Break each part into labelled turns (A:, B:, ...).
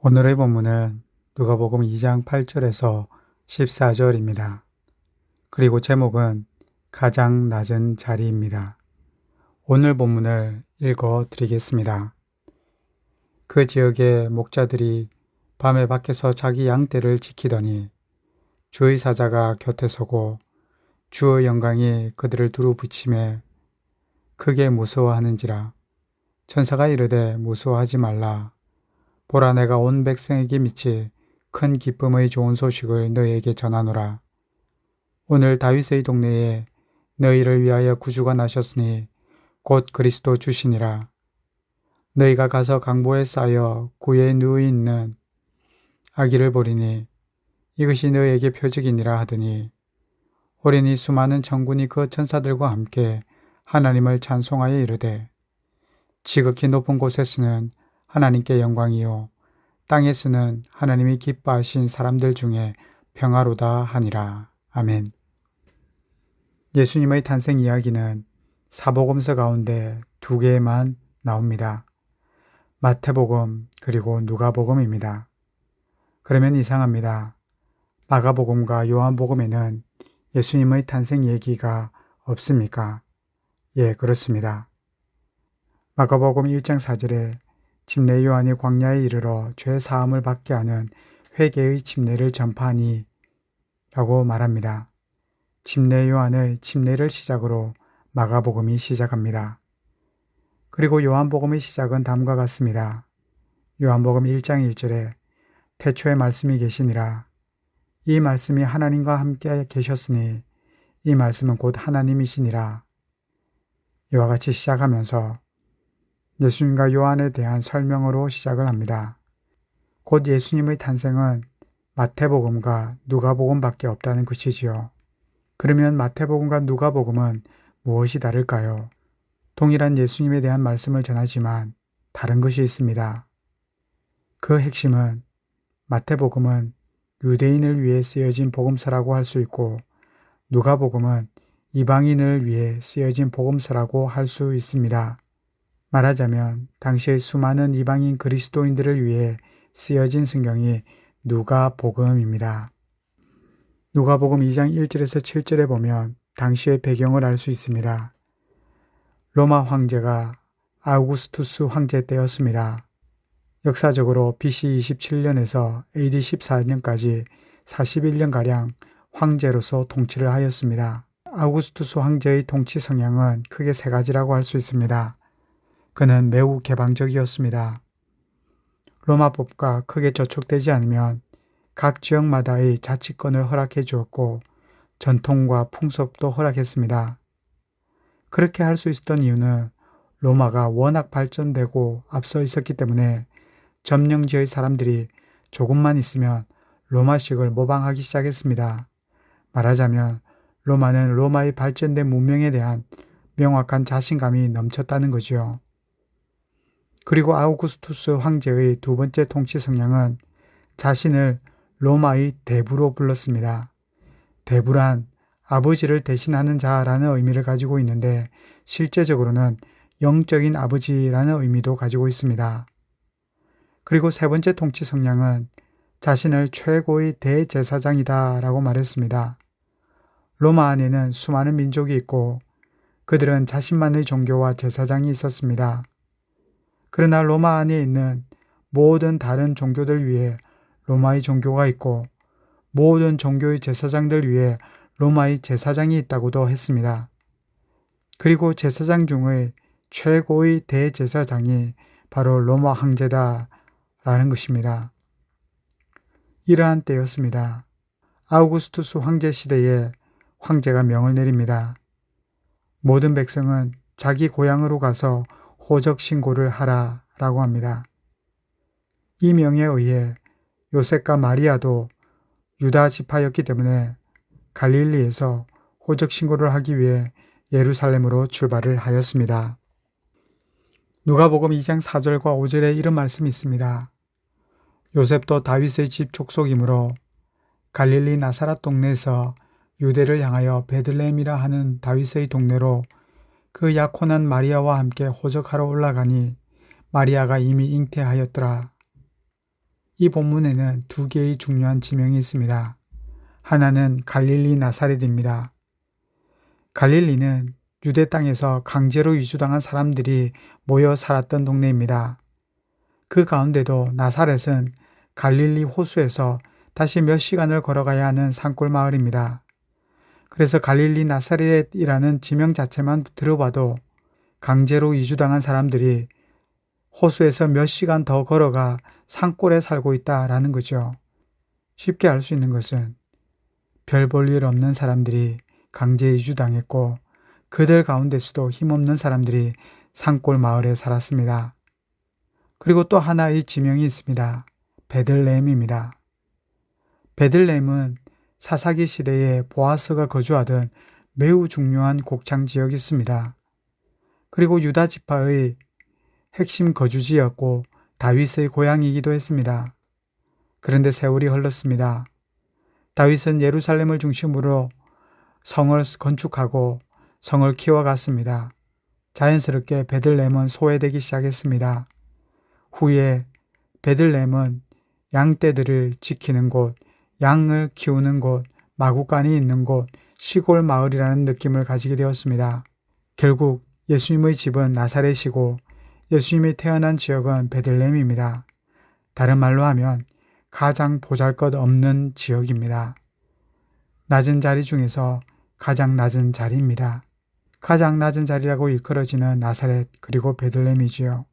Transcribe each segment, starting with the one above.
A: 오늘의 본문은 누가복음 2장 8절에서 14절입니다. 그리고 제목은 가장 낮은 자리입니다. 오늘 본문을 읽어 드리겠습니다. 그 지역의 목자들이 밤에 밖에서 자기 양떼를 지키더니 주의 사자가 곁에 서고 주의 영광이 그들을 두루 비치매 크게 무서워하는지라. 천사가 이르되 무서워하지 말라. 보라, 내가 온 백성에게 미치 큰 기쁨의 좋은 소식을 너희에게 전하노라. 오늘 다윗의 동네에 너희를 위하여 구주가 나셨으니 곧 그리스도 주시니라. 너희가 가서 강보에 쌓여 구에 누워 있는 아기를 보리니 이것이 너희에게 표적이니라 하더니, 오리니 수많은 천군이 그 천사들과 함께 하나님을 찬송하여 이르되, 지극히 높은 곳에서는 하나님께 영광이요 땅에서는 하나님이 기뻐하신 사람들 중에 평화로다 하니라. 아멘. 예수님의 탄생 이야기는 사복음서 가운데 두 개만 나옵니다. 마태복음 그리고 누가복음입니다. 그러면 이상합니다. 마가복음과 요한복음에는 예수님의 탄생 얘기가 없습니까? 예, 그렇습니다. 마가복음 1장 4절에 침례 요한이 광야에 이르러 죄 사함을 받게 하는 회개의 침례를 전파하니 라고 말합니다. 침례 요한의 침례를 시작으로 마가복음이 시작합니다. 그리고 요한복음의 시작은 다음과 같습니다. 요한복음 1장 1절에 태초에 말씀이 계시니라. 이 말씀이 하나님과 함께 계셨으니 이 말씀은 곧 하나님이시니라. 이와 같이 시작하면서 예수님과 요한에 대한 설명으로 시작을 합니다. 곧 예수님의 탄생은 마태복음과 누가복음밖에 없다는 것이지요. 그러면 마태복음과 누가복음은 무엇이 다를까요? 동일한 예수님에 대한 말씀을 전하지만 다른 것이 있습니다. 그 핵심은 마태복음은 유대인을 위해 쓰여진 복음서라고 할 수 있고, 누가복음은 이방인을 위해 쓰여진 복음서라고 할 수 있습니다. 말하자면 당시의 수많은 이방인 그리스도인들을 위해 쓰여진 성경이 누가복음입니다. 누가복음 2장 1절에서 7절에 보면 당시의 배경을 알 수 있습니다. 로마 황제가 아우구스투스 황제 때였습니다. 역사적으로 BC 27년에서 AD 14년까지 41년가량 황제로서 통치를 하였습니다. 아우구스투스 황제의 통치 성향은 크게 세 가지라고 할 수 있습니다. 그는 매우 개방적이었습니다. 로마법과 크게 저촉되지 않으면 각 지역마다의 자치권을 허락해 주었고 전통과 풍습도 허락했습니다. 그렇게 할 수 있었던 이유는 로마가 워낙 발전되고 앞서 있었기 때문에 점령지의 사람들이 조금만 있으면 로마식을 모방하기 시작했습니다. 말하자면 로마는 로마의 발전된 문명에 대한 명확한 자신감이 넘쳤다는 거지요. 그리고 아우구스투스 황제의 두 번째 통치 성향은 자신을 로마의 대부로 불렀습니다. 대부란 아버지를 대신하는 자라는 의미를 가지고 있는데 실제적으로는 영적인 아버지라는 의미도 가지고 있습니다. 그리고 세 번째 통치 성향은 자신을 최고의 대제사장이다 라고 말했습니다. 로마 안에는 수많은 민족이 있고 그들은 자신만의 종교와 제사장이 있었습니다. 그러나 로마 안에 있는 모든 다른 종교들 위에 로마의 종교가 있고 모든 종교의 제사장들 위에 로마의 제사장이 있다고도 했습니다. 그리고 제사장 중의 최고의 대제사장이 바로 로마 황제다라는 것입니다. 이러한 때였습니다. 아우구스투스 황제 시대에 황제가 명을 내립니다. 모든 백성은 자기 고향으로 가서 호적 신고를 하라 라고 합니다. 이 명에 의해 요셉과 마리아도 유다 지파였기 때문에 갈릴리에서 호적 신고를 하기 위해 예루살렘으로 출발을 하였습니다. 누가복음 2장 4절과 5절에 이런 말씀이 있습니다. 요셉도 다윗의 집 족속이므로 갈릴리 나사렛 동네에서 유대를 향하여 베들레헴이라 하는 다윗의 동네로 그 약혼한 마리아와 함께 호적하러 올라가니 마리아가 이미 잉태하였더라. 이 본문에는 두 개의 중요한 지명이 있습니다. 하나는 갈릴리 나사렛입니다. 갈릴리는 유대 땅에서 강제로 이주당한 사람들이 모여 살았던 동네입니다. 그 가운데도 나사렛은 갈릴리 호수에서 다시 몇 시간을 걸어가야 하는 산골 마을입니다. 그래서 갈릴리 나사렛이라는 지명 자체만 들어봐도 강제로 이주당한 사람들이 호수에서 몇 시간 더 걸어가 산골에 살고 있다라는 거죠. 쉽게 알 수 있는 것은 별 볼 일 없는 사람들이 강제 이주당했고 그들 가운데서도 힘없는 사람들이 산골 마을에 살았습니다. 그리고 또 하나의 지명이 있습니다. 베들레헴입니다. 베들레헴은 사사기 시대에 보아스가 거주하던 매우 중요한 곡창 지역이 있습니다. 그리고 유다 지파의 핵심 거주지였고 다윗의 고향이기도 했습니다. 그런데 세월이 흘렀습니다. 다윗은 예루살렘을 중심으로 성을 건축하고 성을 키워갔습니다. 자연스럽게 베들레헴은 소외되기 시작했습니다. 후에 베들레헴은 양떼들을 지키는 곳, 양을 키우는 곳, 마구간이 있는 곳, 시골 마을이라는 느낌을 가지게 되었습니다. 결국 예수님의 집은 나사렛이고 예수님이 태어난 지역은 베들레헴입니다. 다른 말로 하면 가장 보잘것없는 지역입니다. 낮은 자리 중에서 가장 낮은 자리입니다. 가장 낮은 자리라고 일컬어지는 나사렛 그리고 베들레헴이지요.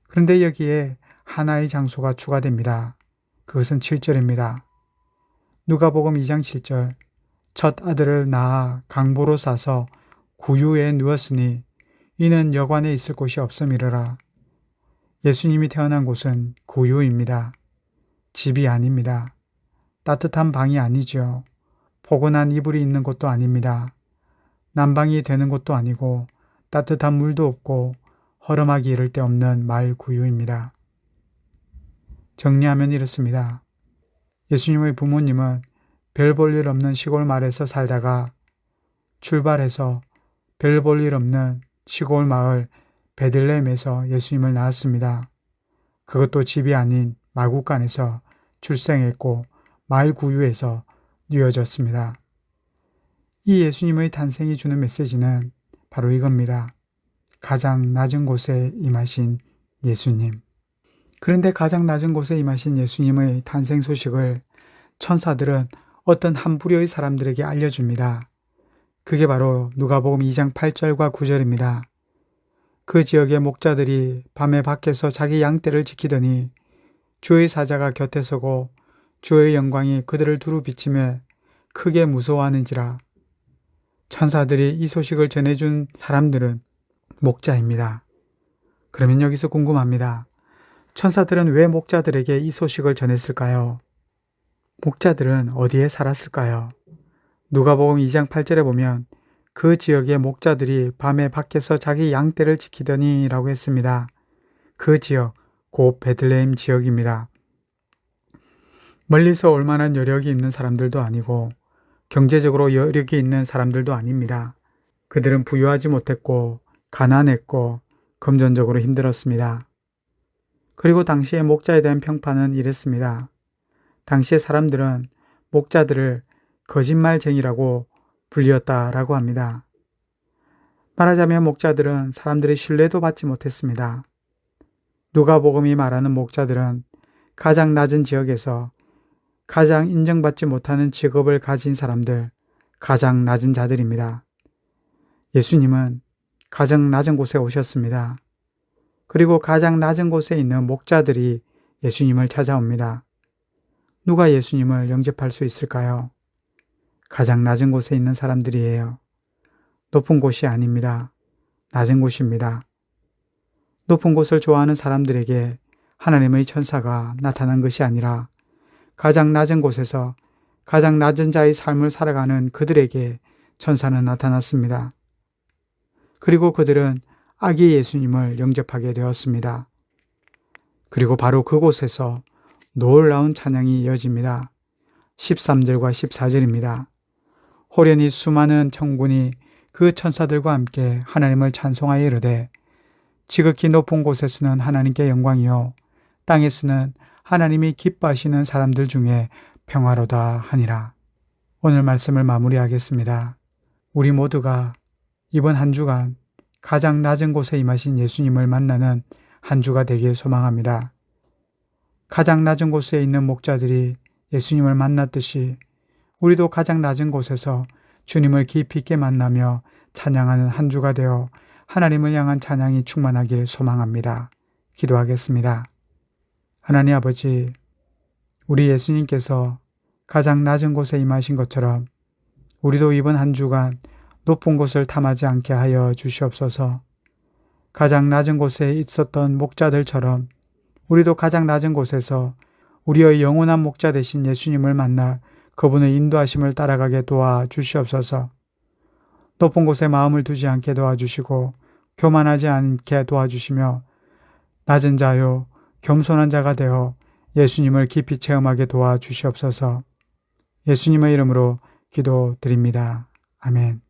A: 그런데 여기에 하나의 장소가 추가됩니다. 그것은 7절입니다. 누가복음 2장 7절 첫 아들을 낳아 강보로 싸서 구유에 누웠으니 이는 여관에 있을 곳이 없음이러라. 예수님이 태어난 곳은 구유입니다. 집이 아닙니다. 따뜻한 방이 아니죠. 포근한 이불이 있는 곳도 아닙니다. 난방이 되는 곳도 아니고 따뜻한 물도 없고 허름하기 이를 데 없는 말 구유입니다. 정리하면 이렇습니다. 예수님의 부모님은 별 볼 일 없는 시골 마을에서 살다가 출발해서 별 볼 일 없는 시골 마을 베들레헴에서 예수님을 낳았습니다. 그것도 집이 아닌 마구간에서 출생했고 마을 구유에서 뉘어졌습니다. 이 예수님의 탄생이 주는 메시지는 바로 이겁니다. 가장 낮은 곳에 임하신 예수님. 그런데 가장 낮은 곳에 임하신 예수님의 탄생 소식을 천사들은 어떤 한 부류의 사람들에게 알려줍니다. 그게 바로 누가복음 2장 8절과 9절입니다. 그 지역의 목자들이 밤에 밖에서 자기 양떼를 지키더니 주의 사자가 곁에 서고 주의 영광이 그들을 두루 비치며 크게 무서워하는지라. 천사들이 이 소식을 전해준 사람들은 목자입니다. 그러면 여기서 궁금합니다. 천사들은 왜 목자들에게 이 소식을 전했을까요? 목자들은 어디에 살았을까요? 누가복음 2장 8절에 보면 그 지역의 목자들이 밤에 밖에서 자기 양떼를 지키더니 라고 했습니다. 그 지역, 곧 베들레헴 지역입니다. 멀리서 올 만한 여력이 있는 사람들도 아니고 경제적으로 여력이 있는 사람들도 아닙니다. 그들은 부유하지 못했고 가난했고 금전적으로 힘들었습니다. 그리고 당시의 목자에 대한 평판은 이랬습니다. 당시의 사람들은 목자들을 거짓말쟁이라고 불리었다라고 합니다. 말하자면 목자들은 사람들의 신뢰도 받지 못했습니다. 누가복음이 말하는 목자들은 가장 낮은 지역에서 가장 인정받지 못하는 직업을 가진 사람들, 가장 낮은 자들입니다. 예수님은 가장 낮은 곳에 오셨습니다. 그리고 가장 낮은 곳에 있는 목자들이 예수님을 찾아옵니다. 누가 예수님을 영접할 수 있을까요? 가장 낮은 곳에 있는 사람들이에요. 높은 곳이 아닙니다. 낮은 곳입니다. 높은 곳을 좋아하는 사람들에게 하나님의 천사가 나타난 것이 아니라 가장 낮은 곳에서 가장 낮은 자의 삶을 살아가는 그들에게 천사는 나타났습니다. 그리고 그들은 아기 예수님을 영접하게 되었습니다. 그리고 바로 그곳에서 놀라운 찬양이 이어집니다. 13절과 14절입니다. 호련히 수많은 천군이 그 천사들과 함께 하나님을 찬송하여 이르되 지극히 높은 곳에서는 하나님께 영광이요 땅에서는 하나님이 기뻐하시는 사람들 중에 평화로다 하니라. 오늘 말씀을 마무리하겠습니다. 우리 모두가 이번 한 주간 가장 낮은 곳에 임하신 예수님을 만나는 한 주가 되길 소망합니다. 가장 낮은 곳에 있는 목자들이 예수님을 만났듯이 우리도 가장 낮은 곳에서 주님을 깊이 있게 만나며 찬양하는 한 주가 되어 하나님을 향한 찬양이 충만하길 소망합니다. 기도하겠습니다. 하나님 아버지, 우리 예수님께서 가장 낮은 곳에 임하신 것처럼 우리도 이번 한 주간 높은 곳을 탐하지 않게 하여 주시옵소서. 가장 낮은 곳에 있었던 목자들처럼 우리도 가장 낮은 곳에서 우리의 영원한 목자 되신 예수님을 만나 그분의 인도하심을 따라가게 도와주시옵소서. 높은 곳에 마음을 두지 않게 도와주시고 교만하지 않게 도와주시며 낮은 자요 겸손한 자가 되어 예수님을 깊이 체험하게 도와주시옵소서. 예수님의 이름으로 기도드립니다. 아멘.